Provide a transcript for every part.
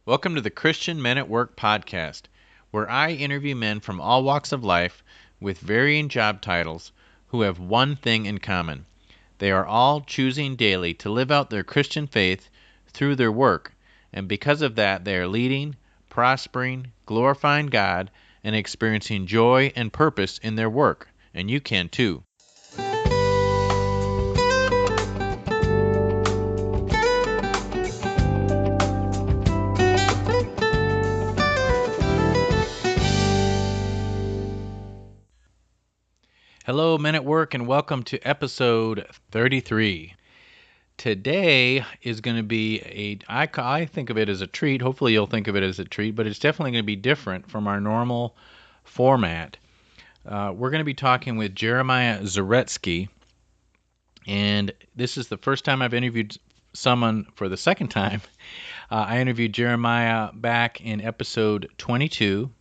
Welcome to the Christian Men at Work podcast, where I interview men from all walks of life with varying job titles who have one thing in common. They are all choosing daily to live out their Christian faith through their work, and because of that, they are leading, prospering, glorifying God, and experiencing joy and purpose in their work, and you can too. Hello, Men at Work, and welcome to episode 33. Today is going to be I think of it as a treat. Hopefully you'll think of it as a treat, but it's definitely going to be different from our normal format. We're going to be talking with Jeremiah Zaretsky, and this is the first time I've interviewed someone for the second time. I interviewed Jeremiah back in episode 22,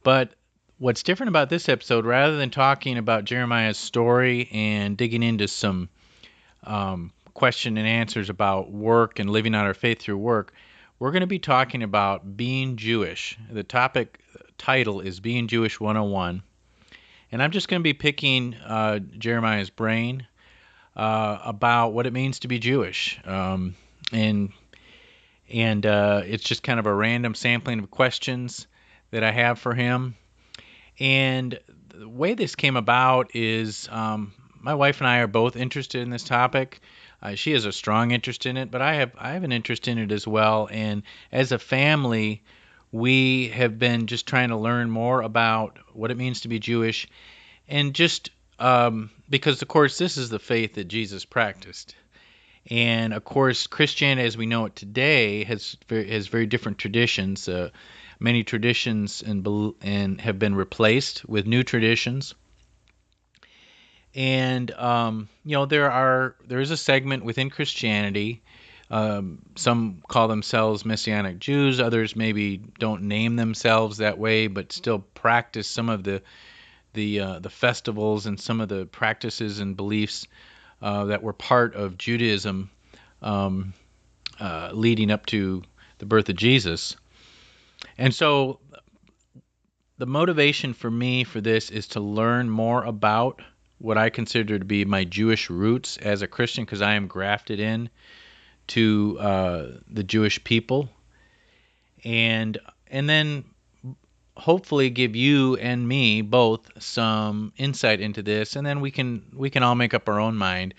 but what's different about this episode, rather than talking about Jeremiah's story and digging into some question and answers about work and living out our faith through work, we're going to be talking about being Jewish. The topic title is Being Jewish 101. And I'm just going to be picking Jeremiah's brain about what it means to be Jewish. And it's just kind of a random sampling of questions that I have for him. And the way this came about is my wife and I are both interested in this topic. She has a strong interest in it, but I have an interest in it as well. And as a family, we have been just trying to learn more about what it means to be Jewish, and just because, of course, this is the faith that Jesus practiced. And, of course, Christianity as we know it today has very different traditions. Many traditions and have been replaced with new traditions. And there is a segment within Christianity. Some call themselves messianic Jews. Others maybe don't name themselves that way, but still practice some of the festivals and some of the practices and beliefs that were part of Judaism leading up to the birth of Jesus. And so the motivation for me for this is to learn more about what I consider to be my Jewish roots as a Christian, because I am grafted in to the Jewish people, and then hopefully give you and me both some insight into this, and then we can all make up our own mind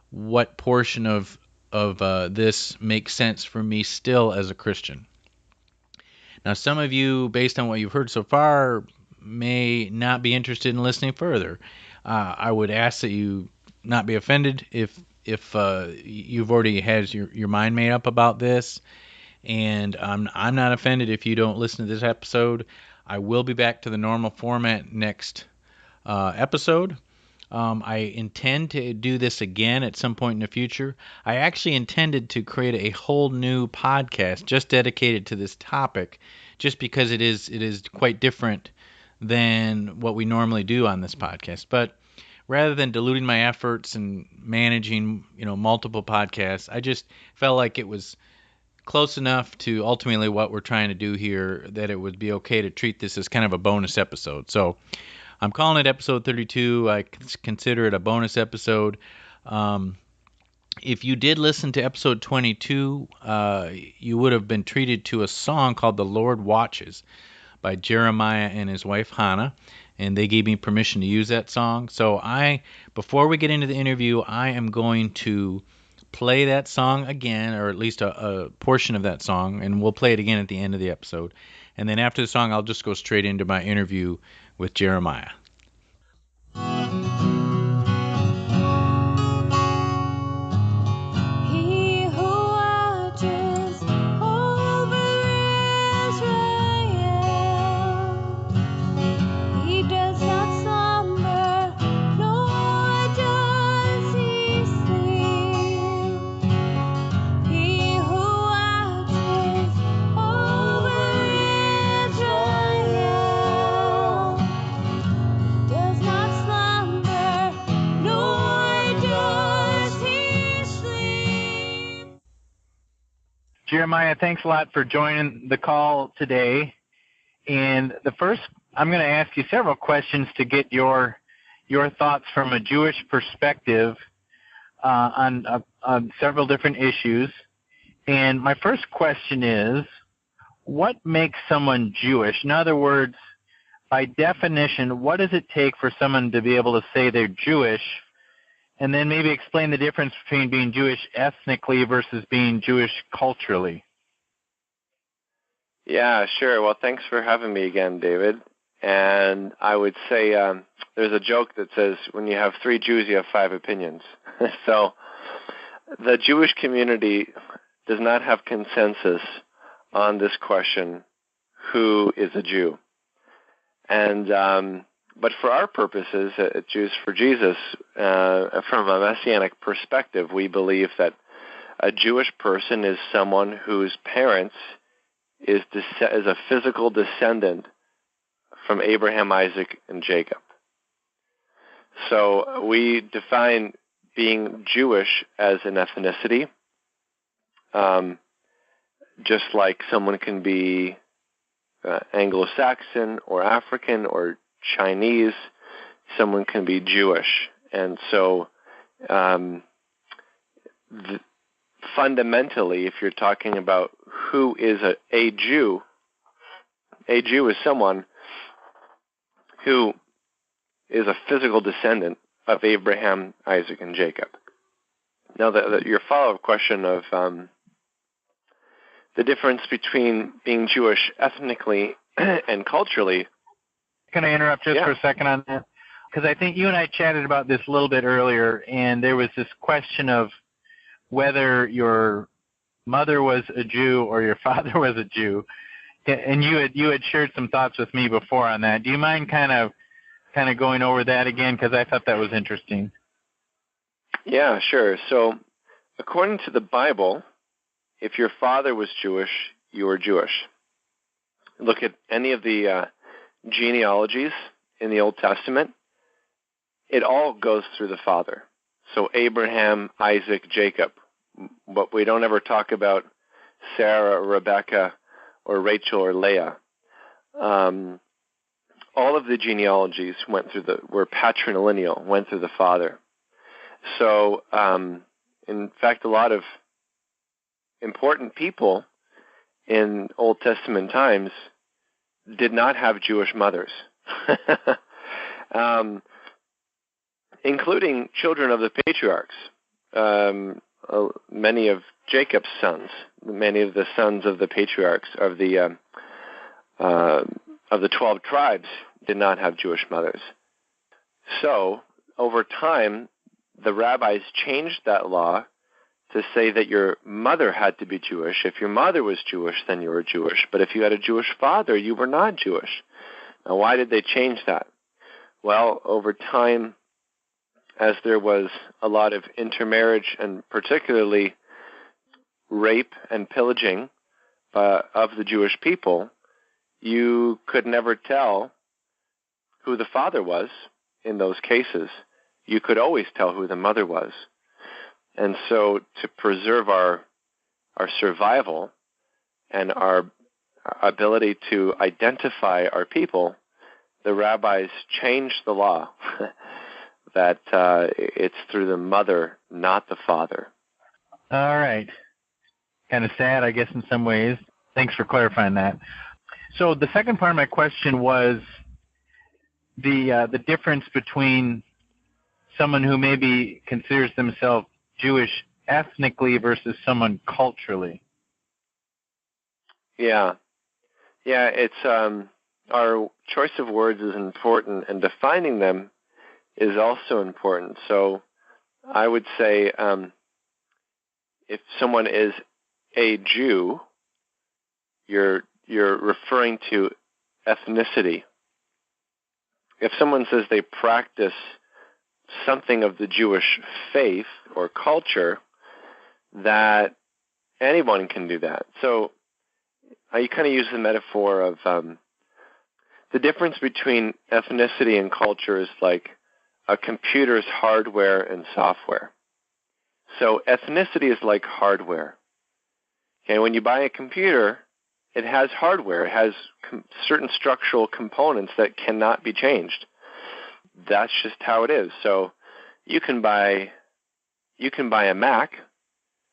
what portion of this makes sense for me still as a Christian. Now, some of you, based on what you've heard so far, may not be interested in listening further. I would ask that you not be offended if you've already had your mind made up about this, and I'm not offended if you don't listen to this episode. I will be back to the normal format next episode. I intend to do this again at some point in the future. I actually intended to create a whole new podcast just dedicated to this topic, just because it is quite different than what we normally do on this podcast. But rather than diluting my efforts and managing, multiple podcasts, I just felt like it was close enough to ultimately what we're trying to do here that it would be okay to treat this as kind of a bonus episode. So I'm calling it episode 32. I consider it a bonus episode. If you did listen to episode 22, you would have been treated to a song called The Lord Watches by Jeremiah and his wife Hannah, and they gave me permission to use that song. So before we get into the interview, I am going to play that song again, or at least a portion of that song, and we'll play it again at the end of the episode. And then after the song, I'll just go straight into my interview with Jeremiah. Jeremiah, thanks a lot for joining the call today. And I'm going to ask you several questions to get your thoughts from a Jewish perspective on several different issues. And my first question is, what makes someone Jewish? In other words, by definition, what does it take for someone to be able to say they're Jewish? And then maybe explain the difference between being Jewish ethnically versus being Jewish culturally. Yeah, sure. Well, thanks for having me again, David. And I would say there's a joke that says when you have 3 Jews, you have 5 opinions. So the Jewish community does not have consensus on this question, who is a Jew? And but for our purposes, Jews for Jesus, from a messianic perspective, we believe that a Jewish person is someone whose parents is a physical descendant from Abraham, Isaac, and Jacob. So we define being Jewish as an ethnicity, just like someone can be Anglo-Saxon or African or Chinese, someone can be Jewish. And so fundamentally, if you're talking about who is a Jew is someone who is a physical descendant of Abraham, Isaac, and Jacob. Now, your follow-up question of the difference between being Jewish ethnically and culturally. Can I interrupt just for a second on that? Because I think you and I chatted about this a little bit earlier, and there was this question of whether your mother was a Jew or your father was a Jew, and you had shared some thoughts with me before on that. Do you mind kind of going over that again? Because I thought that was interesting. Yeah, sure. So according to the Bible, if your father was Jewish, you were Jewish. Look at any of the genealogies in the Old Testament. It all goes through the father. So Abraham, Isaac, Jacob. But we don't ever talk about Sarah, or Rebecca, or Rachel, or Leah. All of the genealogies were patrilineal, went through the father. So, in fact, a lot of important people in Old Testament times did not have Jewish mothers, including children of the patriarchs. Many of Jacob's sons, many of the sons of the patriarchs of the 12 tribes did not have Jewish mothers. So, over time, the rabbis changed that law to say that your mother had to be Jewish. If your mother was Jewish, then you were Jewish. But if you had a Jewish father, you were not Jewish. Now, why did they change that? Well, over time, as there was a lot of intermarriage and particularly rape and pillaging of the Jewish people, you could never tell who the father was in those cases. You could always tell who the mother was. And so to preserve our survival and our ability to identify our people, the rabbis changed the law that it's through the mother, not the father. All right. Kind of sad, I guess, in some ways. Thanks for clarifying that. So the second part of my question was the difference between someone who maybe considers themselves Jewish ethnically versus someone culturally. Yeah, it's our choice of words is important, and defining them is also important. So I would say if someone is a Jew, you're referring to ethnicity. If someone says they practice something of the Jewish faith or culture, that anyone can do that. So I kind of use the metaphor of the difference between ethnicity and culture is like a computer's hardware and software. So ethnicity is like hardware. Okay, when you buy a computer, it has hardware. It has certain structural components that cannot be changed. That's just how it is. So you can buy a Mac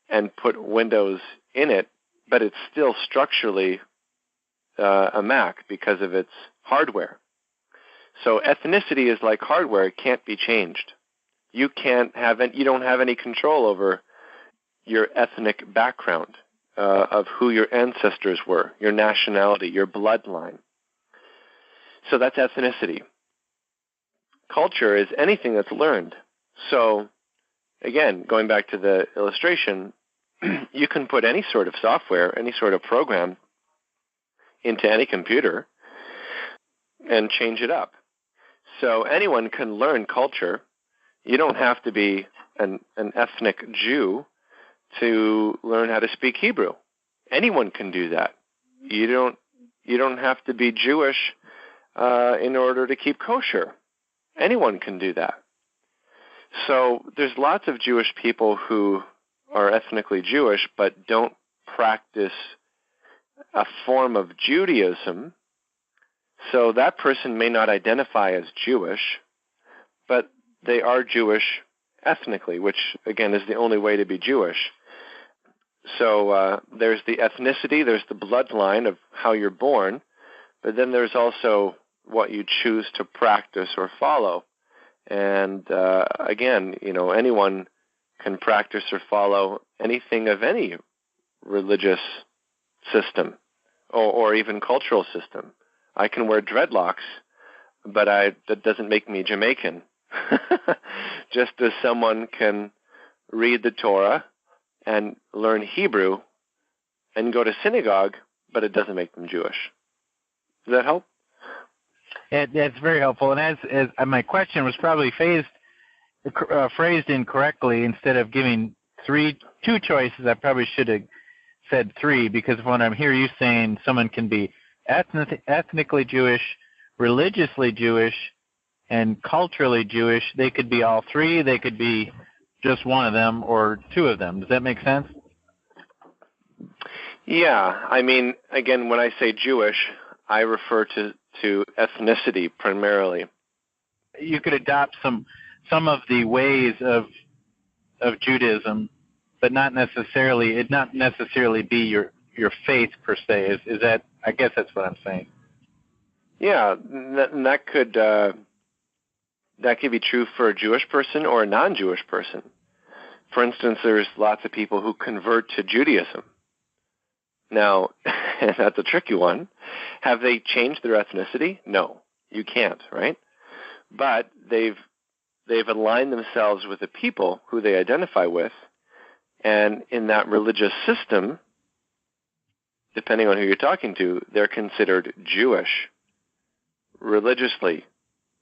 and put Windows in it, but it's still structurally a Mac because of its hardware. So ethnicity is like hardware; it can't be changed. You don't have any control over your ethnic background of who your ancestors were, your nationality, your bloodline. So that's ethnicity. Culture is anything that's learned. So, again, going back to the illustration, you can put any sort of software, any sort of program into any computer and change it up. So anyone can learn culture. You don't have to be an ethnic Jew to learn how to speak Hebrew. Anyone can do that. You don't have to be Jewish in order to keep kosher. Anyone can do that. So there's lots of Jewish people who are ethnically Jewish but don't practice a form of Judaism. So that person may not identify as Jewish, but they are Jewish ethnically, which, again, is the only way to be Jewish. So there's the ethnicity, there's the bloodline of how you're born, but then there's also what you choose to practice or follow. And again, anyone can practice or follow anything of any religious system or even cultural system. I can wear dreadlocks, but that doesn't make me Jamaican. Just as someone can read the Torah and learn Hebrew and go to synagogue, but it doesn't make them Jewish. Does that help? That's very helpful. And as my question was probably phrased incorrectly, instead of giving two choices, I probably should have said three, because when I'm hearing you saying someone can be ethnically Jewish, religiously Jewish, and culturally Jewish, they could be all three, they could be just one of them or two of them. Does that make sense? Yeah. I mean, again, when I say Jewish, I refer to ethnicity primarily. You could adopt some of the ways of Judaism, but not necessarily be your faith per se. Is that? I guess that's what I'm saying. Yeah, that could be true for a Jewish person or a non-Jewish person. For instance, there's lots of people who convert to Judaism. Now, that's a tricky one. Have they changed their ethnicity? No, you can't, right? But they've aligned themselves with the people who they identify with, and in that religious system, depending on who you're talking to, they're considered Jewish religiously,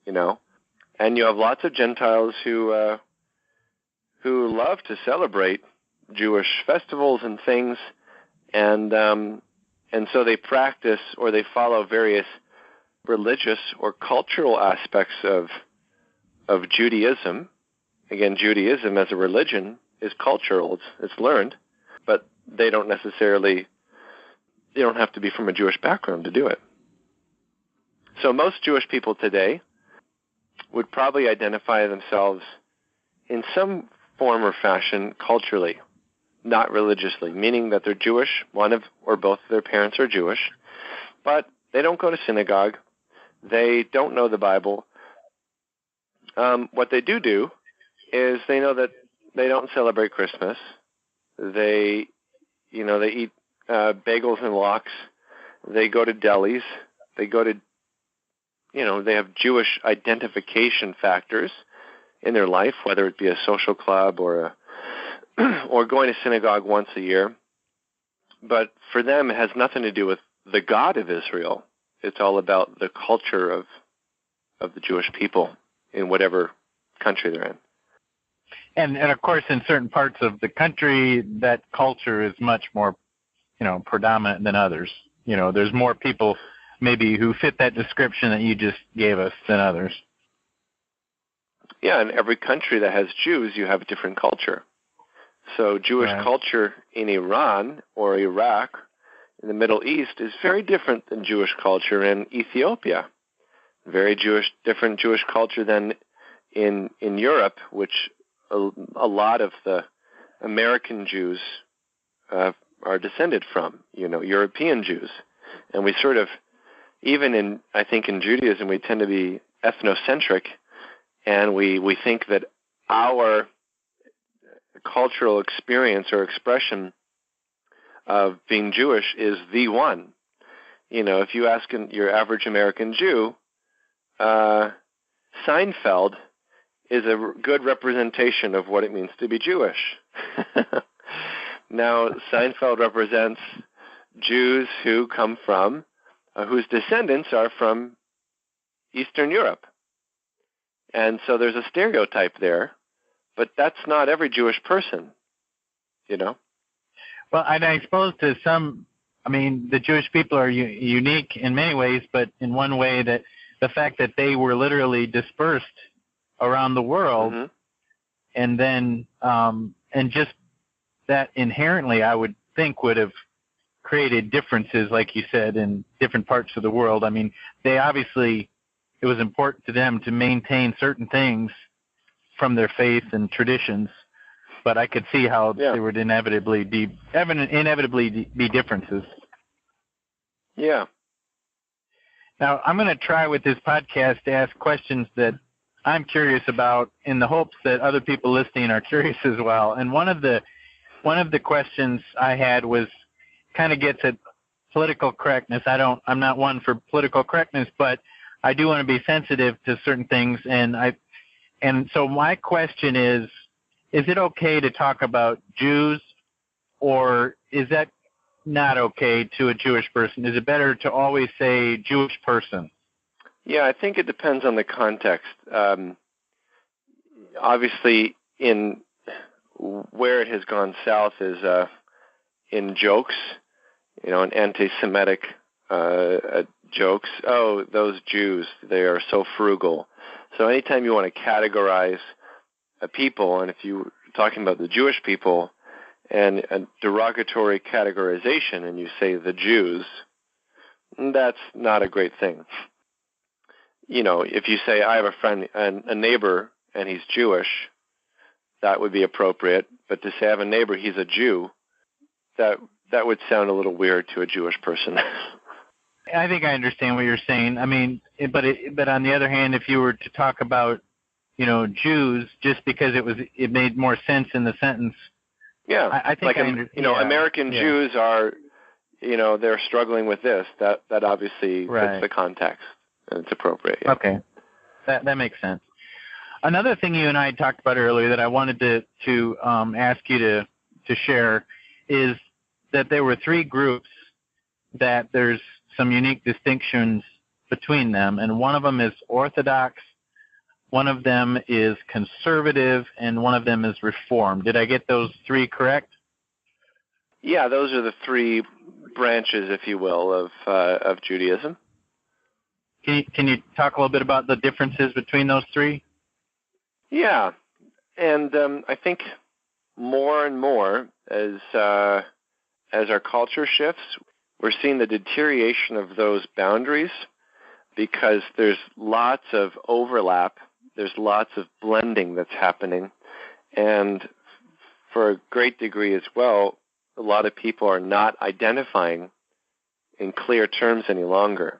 And you have lots of Gentiles who love to celebrate Jewish festivals and things, and so they practice or they follow various religious or cultural aspects of Judaism. Again, Judaism as a religion is cultural; it's learned, but they don't have to be from a Jewish background to do it. So most Jewish people today would probably identify themselves in some form or fashion culturally, not religiously, meaning that they're Jewish, one of or both of their parents are Jewish, but they don't go to synagogue, they don't know the Bible. What they do is they know that they don't celebrate Christmas. They eat bagels and lox. They go to delis. They go to, they have Jewish identification factors in their life, whether it be a social club or going to synagogue once a year. But for them, it has nothing to do with the God of Israel. It's all about the culture of the Jewish people in whatever country they're in. And of course, in certain parts of the country, that culture is much more, predominant than others. There's more people maybe who fit that description that you just gave us than others. Yeah, in every country that has Jews, you have a different culture. So Jewish Right. culture in Iran or Iraq in the Middle East is very different than Jewish culture in Ethiopia. Very different Jewish culture than in Europe, which a lot of the American Jews are descended from, European Jews. And we sort of, I think in Judaism, we tend to be ethnocentric, and we think that our cultural experience or expression of being Jewish is the one. If you ask your average American Jew, Seinfeld is a good representation of what it means to be Jewish. Now, Seinfeld represents Jews who come from, whose descendants are from Eastern Europe. And so there's a stereotype there, but that's not every Jewish person, Well, and I suppose to some, the Jewish people are unique in many ways, but in one way that the fact that they were literally dispersed around the world, mm-hmm. and then, and just that inherently, I would think, would have created differences, like you said, in different parts of the world. They obviously, it was important to them to maintain certain things from their faith and traditions, but I could see how there would inevitably be differences. Yeah. Now, I'm going to try with this podcast to ask questions that I'm curious about in the hopes that other people listening are curious as well. And one of the questions I had was kind of gets at political correctness. I'm not one for political correctness, but I do want to be sensitive to certain things. And so my question is it okay to talk about Jews, or is that not okay to a Jewish person? Is it better to always say Jewish person? Yeah, I think it depends on the context. Obviously, in where it has gone south is in jokes, in anti-Semitic jokes. Oh, those Jews, they are so frugal. So anytime you want to categorize a people, and if you're talking about the Jewish people, and a derogatory categorization, and you say the Jews, that's not a great thing. If you say, I have a friend, a neighbor, and he's Jewish, that would be appropriate. But to say I have a neighbor, he's a Jew, that would sound a little weird to a Jewish person. I think I understand what you're saying. But on the other hand, if you were to talk about, Jews, just because it made more sense in the sentence. Yeah, I think American Jews are, they're struggling with this. That obviously fits the context, and it's appropriate. Yeah. Okay, that makes sense. Another thing you and I talked about earlier that I wanted to ask you to share is that there were three groups that there's some unique distinctions between them, and one of them is Orthodox, one of them is conservative, and one of them is Reformed. Did I get those three correct? Yeah, those are the three branches, if you will, of Judaism. Can you talk a little bit about the differences between those three? Yeah, and I think more and more as our culture shifts, we're seeing the deterioration of those boundaries because there's lots of overlap. There's lots of blending that's happening. And for a great degree as well, a lot of people are not identifying in clear terms any longer.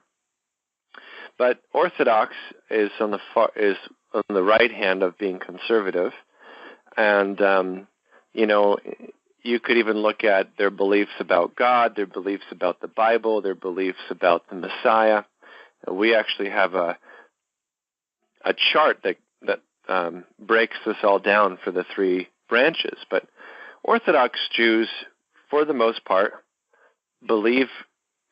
But Orthodox is on the right hand of being conservative. And, you could even look at their beliefs about God, their beliefs about the Bible, their beliefs about the Messiah. We actually have a chart that breaks this all down for the three branches. But Orthodox Jews, for the most part, believe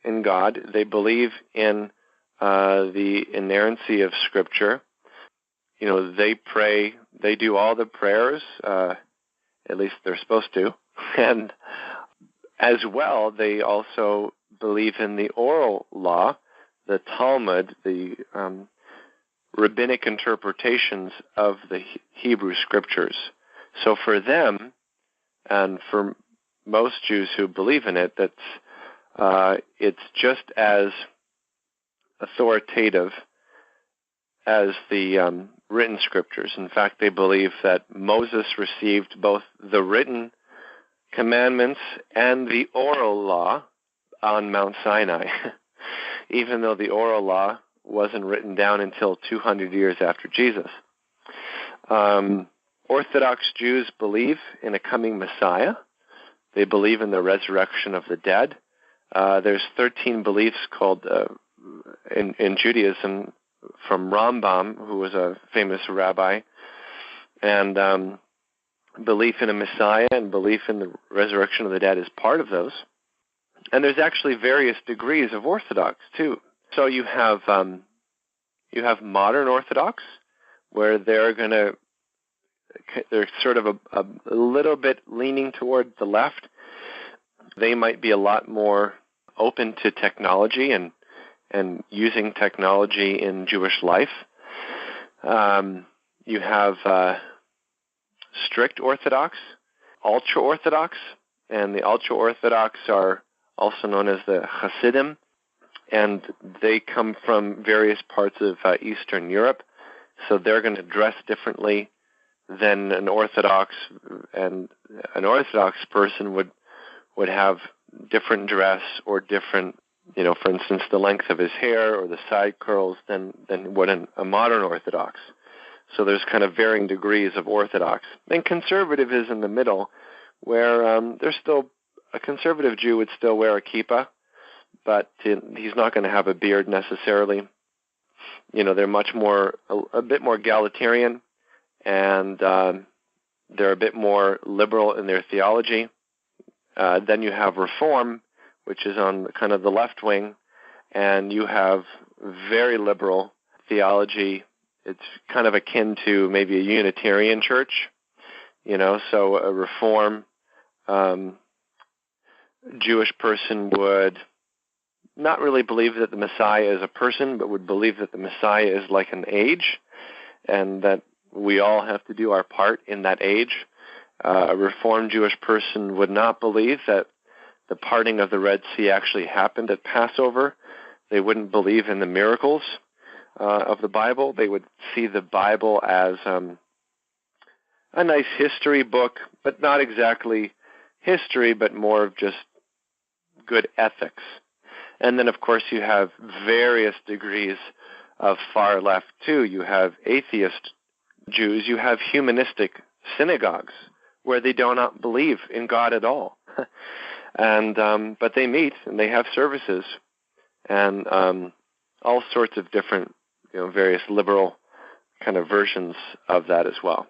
in God. They believe in the inerrancy of Scripture. They pray. They do all the prayers, at least they're supposed to. And as well, they also believe in the oral law, the Talmud, the rabbinic interpretations of the Hebrew Scriptures. So for them, And for most Jews who believe in it, it's just as authoritative as the written scriptures. In fact, they believe that Moses received both the written commandments and the oral law on Mount Sinai, even though the oral law wasn't written down until 200 years after Jesus. Orthodox Jews believe in a coming Messiah. They believe in the resurrection of the dead. There's 13 beliefs called in Judaism from Rambam, who was a famous rabbi, and belief in a Messiah and belief in the resurrection of the dead is part of those. And there's actually various degrees of Orthodox too. So you have modern Orthodox, where they're sort of a little bit leaning toward the left. They might be a lot more open to technology and using technology in Jewish life. You have strict Orthodox, ultra-Orthodox, and the ultra-Orthodox are also known as the Hasidim, and they come from various parts of Eastern Europe, so they're going to dress differently than an Orthodox, and an Orthodox person would have different dress or different, for instance, the length of his hair or the side curls than what a modern Orthodox. So there's kind of varying degrees of Orthodox. And conservative is in the middle, where there's still a conservative Jew would still wear a kippah, but he's not going to have a beard necessarily. They're much more, a bit more egalitarian, and they're a bit more liberal in their theology. Then you have Reform, which is on kind of the left wing, and you have very liberal theology. It's kind of akin to maybe a Unitarian church, so a Reform Jewish person would not really believe that the Messiah is a person, but would believe that the Messiah is like an age, and that we all have to do our part in that age. A Reformed Jewish person would not believe that the parting of the Red Sea actually happened at Passover. They wouldn't believe in the miracles of the Bible. They would see the Bible as a nice history book, but not exactly history, but more of just good ethics. And then, of course, you have various degrees of far left, too. You have atheist Jews. You have humanistic synagogues where they do not believe in God at all. But they meet and they have services and all sorts of different, various liberal kind of versions of that as well.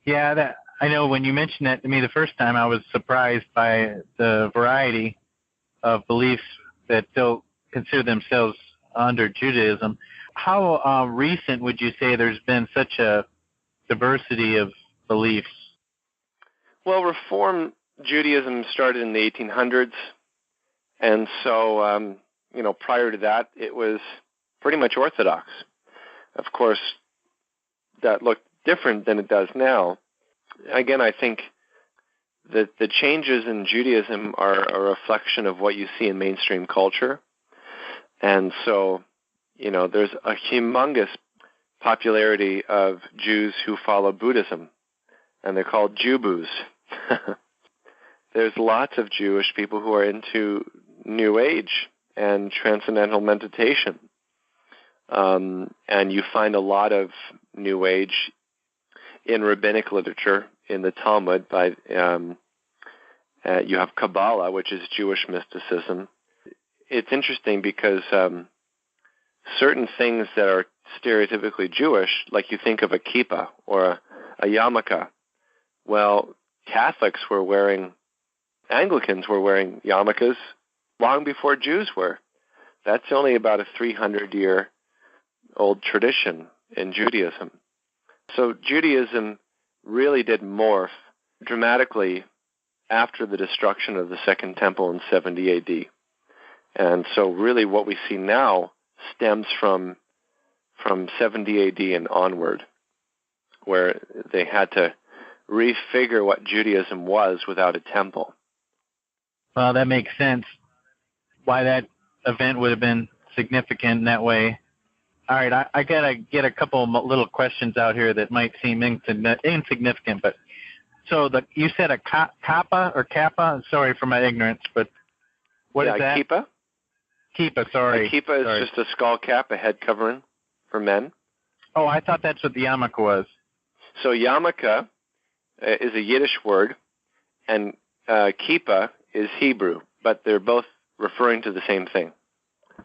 Yeah, I know when you mentioned that to me the first time, I was surprised by the variety of beliefs that still consider themselves under Judaism. How recent would you say there's been such a diversity of beliefs? Well, Reform Judaism started in the 1800s, and so, prior to that, it was pretty much Orthodox. Of course, that looked different than it does now. Again, I think that the changes in Judaism are a reflection of what you see in mainstream culture. And so, there's a humongous popularity of Jews who follow Buddhism, and they're called Jubus. There's lots of Jewish people who are into New Age and transcendental meditation. And you find a lot of New Age in rabbinic literature, in the Talmud. You have Kabbalah, which is Jewish mysticism. It's interesting because certain things that are stereotypically Jewish, like you think of a kippah or a yarmulke, well, Anglicans were wearing yarmulkes long before Jews were. That's only about a 300-year-old tradition in Judaism. So Judaism really did morph dramatically after the destruction of the Second Temple in 70 A.D. And so really what we see now stems from 70 A.D. and onward, where they had to refigure what Judaism was without a temple. Well, that makes sense. Why that event would have been significant in that way. All right, I got to get a couple of little questions out here that might seem insignificant, but so you said a kappa or kappa? Sorry for my ignorance, but what is that? Kippah. Kippah, sorry. A kippah is just a skull cap, a head covering for men. Oh, I thought that's what the yarmulke was. So yarmulke is a Yiddish word, and kippah is Hebrew, but they're both referring to the same thing.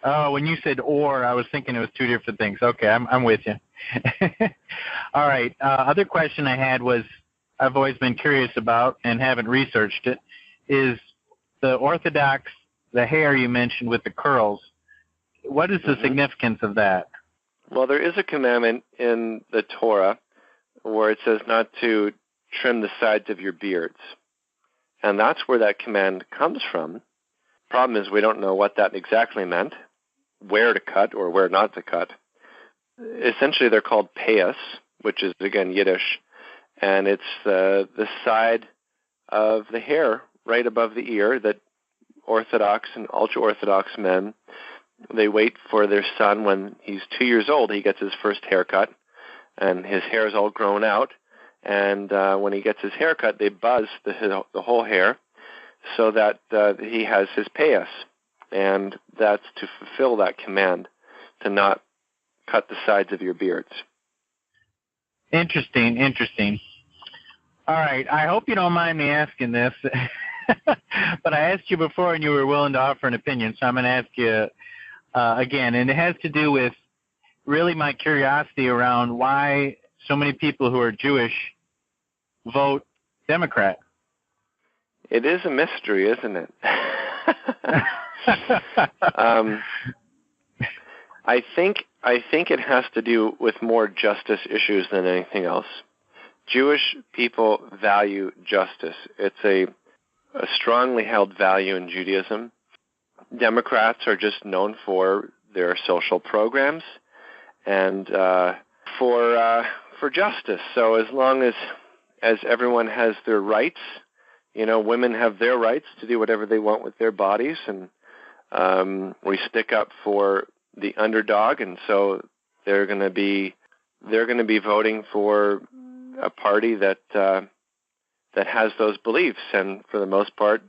Oh, when you said or, I was thinking it was two different things. Okay, I'm with you. All right. Other question I had was, I've always been curious about and haven't researched it, is the Orthodox, the hair you mentioned with the curls. What is the significance of that? Well, there is a commandment in the Torah where it says not to trim the sides of your beards. And that's where that command comes from. Problem is we don't know what that exactly meant, where to cut or where not to cut. Essentially, they're called payas, which is, again, Yiddish, and it's the side of the hair right above the ear that Orthodox and ultra-Orthodox men, they wait for their son when he's 2 years old. He gets his first haircut, and his hair is all grown out, and when he gets his haircut, they buzz the whole hair, so that he has his payas, and that's to fulfill that command, to not cut the sides of your beards. Interesting. All right, I hope you don't mind me asking this, but I asked you before and you were willing to offer an opinion, so I'm going to ask you again, and it has to do with really my curiosity around why so many people who are Jewish vote Democrat. It is a mystery, isn't it? I think it has to do with more justice issues than anything else. Jewish people value justice. It's a strongly held value in Judaism. Democrats are just known for their social programs and for justice. So as long as everyone has their rights, women have their rights to do whatever they want with their bodies, and we stick up for the underdog, and so they're going to be voting for a party that has those beliefs, and for the most part,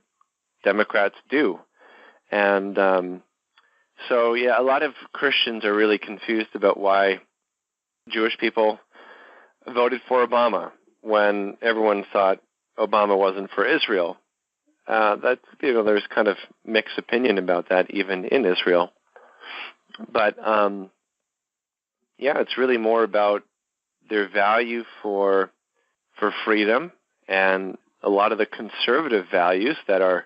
Democrats do. And so, a lot of Christians are really confused about why Jewish people voted for Obama when everyone thought Obama wasn't for Israel. There's kind of mixed opinion about that even in Israel. But it's really more about their value for freedom, and a lot of the conservative values that are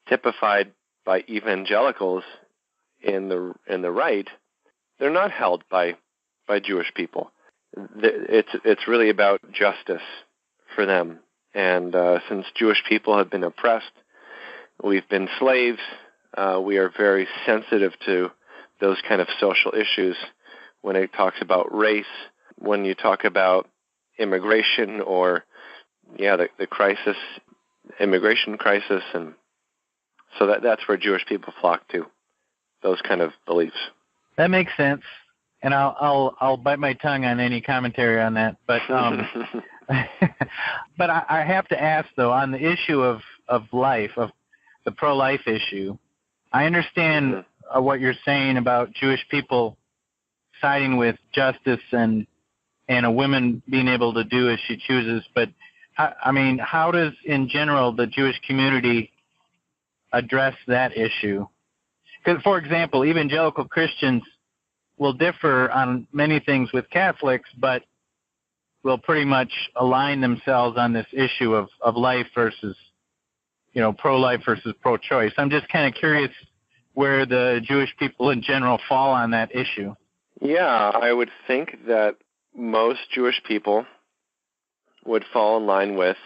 typified by evangelicals in the right, they're not held by Jewish people. It's really about justice for them. And since Jewish people have been oppressed, we've been slaves, we are very sensitive to those kind of social issues when it talks about race, when you talk about immigration or, the crisis, immigration crisis. And so that's where Jewish people flock to, those kind of beliefs. That makes sense. And I'll bite my tongue on any commentary on that. But but I have to ask, though, on the issue of life, of the pro-life issue, I understand what you're saying about Jewish people siding with justice and a woman being able to do as she chooses. But, how does, in general, the Jewish community address that issue? Because, for example, evangelical Christians will differ on many things with Catholics, but will pretty much align themselves on this issue of life versus, pro-life versus pro-choice. I'm just kind of curious where the Jewish people in general fall on that issue. Yeah, I would think that most Jewish people would fall in line with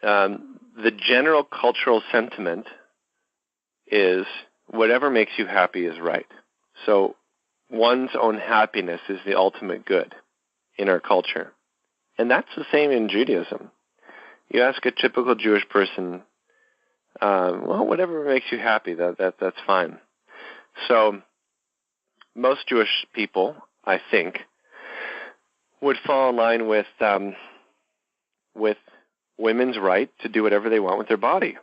the general cultural sentiment is whatever makes you happy is right. So one's own happiness is the ultimate good in our culture. And that's the same in Judaism. You ask a typical Jewish person, well, whatever makes you happy, that's fine. So most Jewish people, I think, would fall in line with women's right to do whatever they want with their body.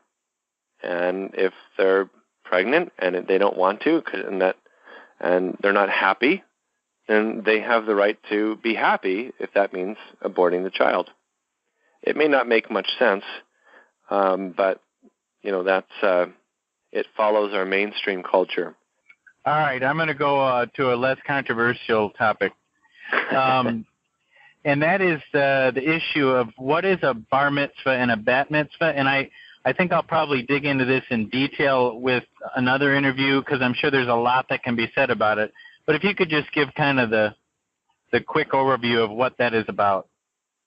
And if they're pregnant and they don't want to, and they're not happy, then they have the right to be happy if that means aborting the child. It may not make much sense, but that's it follows our mainstream culture. All right, I'm going to go to a less controversial topic, and that is the issue of what is a bar mitzvah and a bat mitzvah. And I think I'll probably dig into this in detail with another interview because I'm sure there's a lot that can be said about it. But if you could just give kind of the quick overview of what that is about.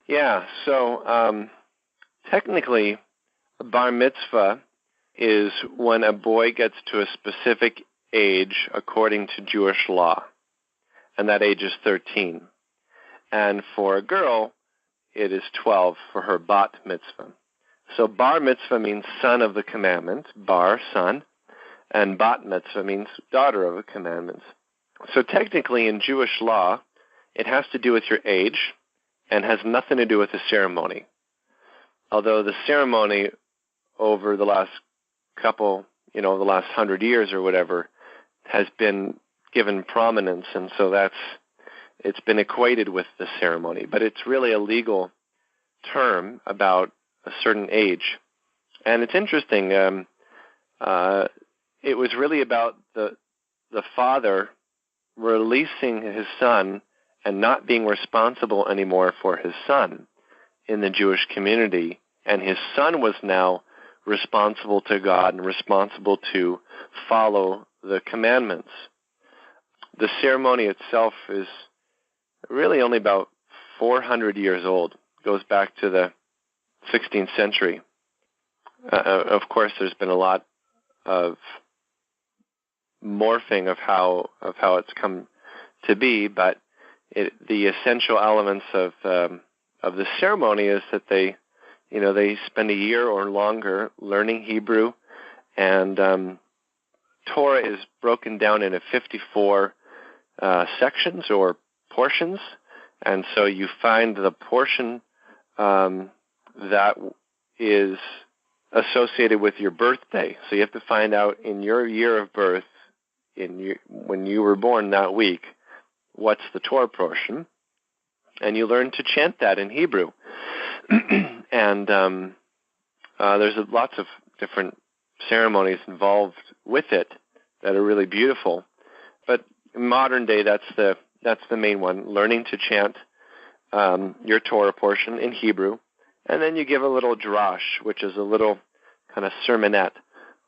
Yeah, so technically, a bar mitzvah is when a boy gets to a specific age according to Jewish law, and that age is 13. And for a girl, it is 12 for her bat mitzvah. So bar mitzvah means son of the commandment, bar, son, and bat mitzvah means daughter of the commandments. So technically in Jewish law, it has to do with your age and has nothing to do with the ceremony. Although the ceremony over the last the last 100 years or whatever, has been given prominence, and so it's been equated with the ceremony. But it's really a legal term about a certain age. And it's interesting, it was really about the father releasing his son and not being responsible anymore for his son in the Jewish community. And his son was now responsible to God and responsible to follow the commandments. The ceremony itself is really only about 400 years old. It goes back to the 16th century. Of course, there's been a lot of morphing of how it's come to be, but the essential elements of the ceremony is that they spend a year or longer learning Hebrew, and Torah is broken down into 54 sections or portions, and so you find the portion that is associated with your birthday. So you have to find out in your year of birth, when you were born that week, what's the Torah portion, and you learn to chant that in Hebrew. And there's lots of different ceremonies involved with it that are really beautiful. But in modern day, that's the main one, learning to chant your Torah portion in Hebrew. And then you give a little drash, which is a little kind of sermonette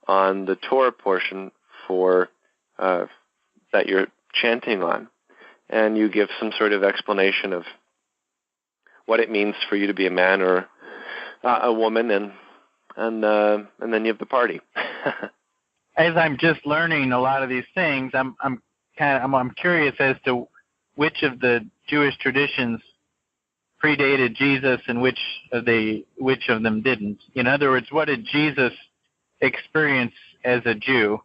on the Torah portion for that you're chanting on. And you give some sort of explanation of what it means for you to be a man or a woman, and then you have the party. As I'm just learning a lot of these things, I'm curious as to which of the Jewish traditions predated Jesus and which of them didn't. In other words, what did Jesus experience as a Jew?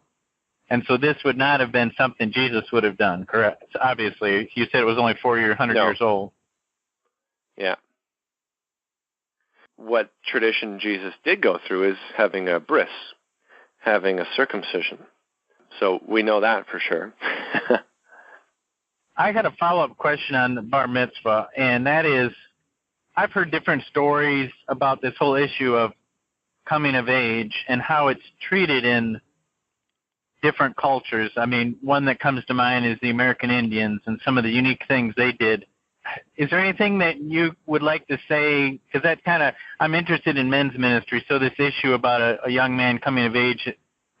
And so this would not have been something Jesus would have done, correct? Obviously, you said it was only 400 years old. Yeah. What tradition Jesus did go through is having a bris, having a circumcision. So we know that for sure. I had a follow-up question on the bar mitzvah, and that is, I've heard different stories about this whole issue of coming of age and how it's treated in different cultures. I mean, one that comes to mind is the American Indians and some of the unique things they did. Is there anything that you would like to say? Because I'm interested in men's ministry, so this issue about a young man coming of age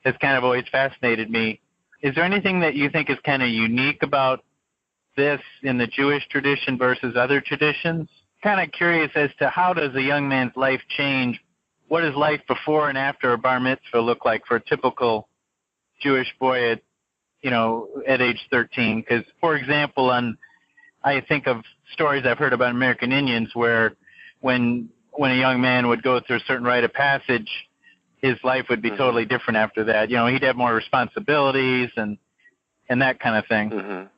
has kind of always fascinated me. Is there anything that you think is kind of unique about this in the Jewish tradition versus other traditions? Kind of curious as to how does a young man's life change? What does life before and after a bar mitzvah look like for a typical Jewish boy at age 13? Because, for example, I think of stories I've heard about American Indians where when a young man would go through a certain rite of passage, his life would be totally different after that. He'd have more responsibilities and that kind of thing.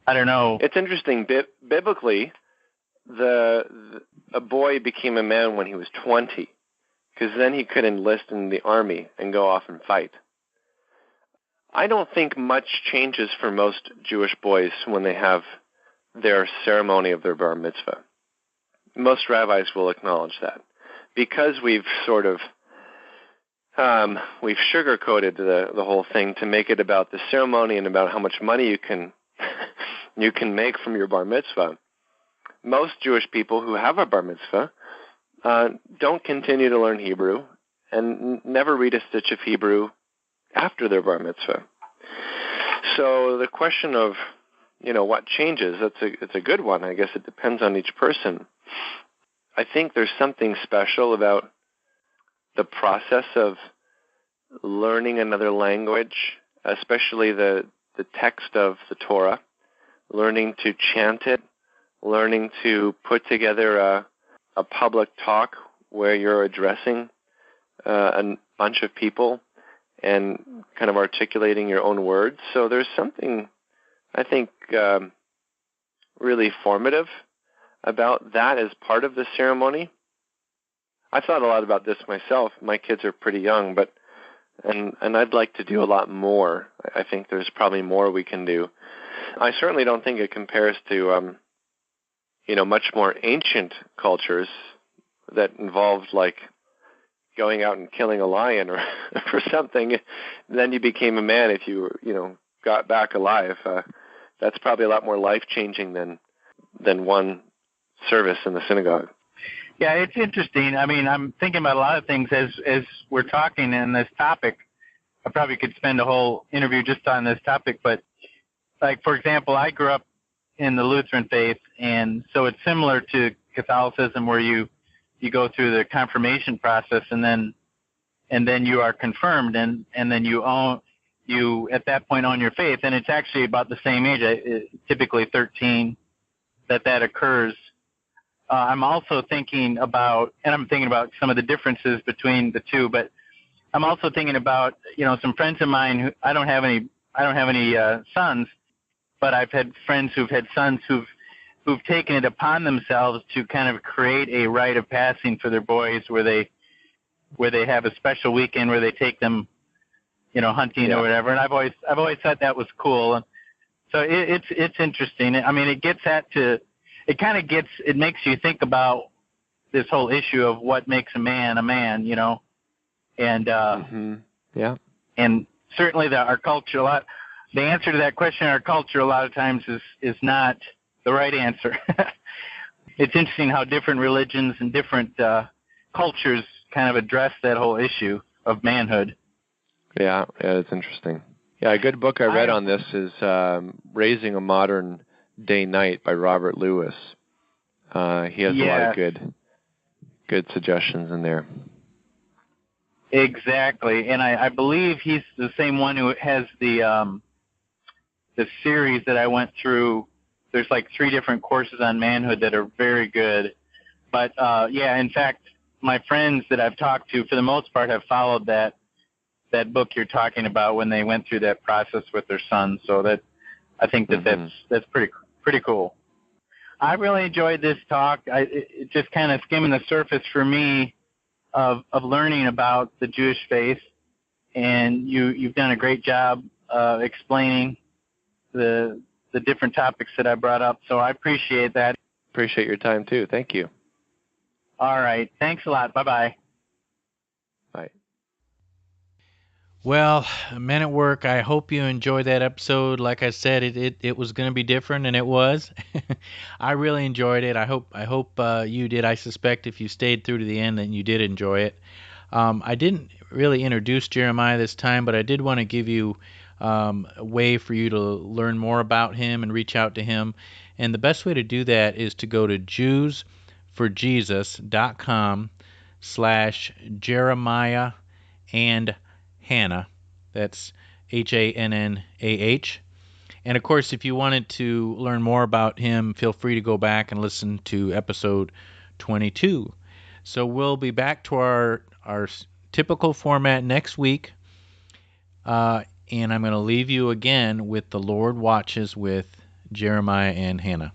I don't know. It's interesting. Biblically, a boy became a man when he was 20, because then he could enlist in the army and go off and fight. I don't think much changes for most Jewish boys when they have their ceremony of their bar mitzvah. Most rabbis will acknowledge that. Because we've sort of we've sugar-coated the whole thing to make it about the ceremony and about how much money you can make from your bar mitzvah. Most Jewish people who have a bar mitzvah don't continue to learn Hebrew and never read a stitch of Hebrew after their bar mitzvah. So the question of, what changes, it's a good one. I guess it depends on each person. I think there's something special about the process of learning another language, especially the text of the Torah, learning to chant it, learning to put together a public talk where you're addressing a bunch of people and kind of articulating your own words. So there's something, I think, really formative about that as part of the ceremony. I've thought a lot about this myself. My kids are pretty young, and I'd like to do a lot more. I think there's probably more we can do. I certainly don't think it compares to, much more ancient cultures that involved, like, going out and killing a lion or something. Then you became a man if you, got back alive. That's probably a lot more life-changing than one service in the synagogue. Yeah, it's interesting. I mean, I'm thinking about a lot of things as we're talking in this topic. I probably could spend a whole interview just on this topic, but, like, for example, I grew up in the Lutheran faith, and so it's similar to Catholicism where you go through the confirmation process and then you are confirmed and then you at that point own your faith, and it's actually about the same age, typically 13, that occurs. I'm also thinking about some of the differences between the two, but I'm also thinking about, some friends of mine who I don't have any sons, but I've had friends who've had sons who've taken it upon themselves to kind of create a rite of passing for their boys where they have a special weekend where they take them, hunting or whatever. And I've always thought that was cool. And so it's interesting. I mean, it makes you think about this whole issue of what makes a man, and and certainly our culture the answer to that question in our culture a lot of times is not the right answer. It's interesting how different religions and different cultures kind of address that whole issue of manhood. Yeah, it's interesting. Yeah, a good book I read on this is Raising a Modern Day Knight by Robert Lewis. He has a lot of good suggestions in there. Exactly, and I believe he's the same one who has the series that I went through. There's like 3 different courses on manhood that are very good. But in fact, my friends that I've talked to, for the most part, have followed that book you're talking about when they went through that process with their sons. So that I think that's pretty cool. I really enjoyed this talk. It just kind of skimming the surface for me of learning about the Jewish faith, and you've done a great job explaining the different topics that I brought up. So I appreciate that. Appreciate your time too. Thank you. All right. Thanks a lot. Bye-bye. Bye. Well, Men at Work, I hope you enjoyed that episode. Like I said, it was going to be different, and it was. I really enjoyed it. I hope you did. I suspect if you stayed through to the end, then you did enjoy it. I didn't really introduce Jeremiah this time, but I did want to give you a way for you to learn more about him and reach out to him. And the best way to do that is to go to JewsForJesus.com/Jeremiah and Hannah. That's Hannah. And of course, if you wanted to learn more about him, feel free to go back and listen to episode 22. So we'll be back to our typical format next week. And I'm going to leave you again with The Lord Watches with Jeremiah and Hannah.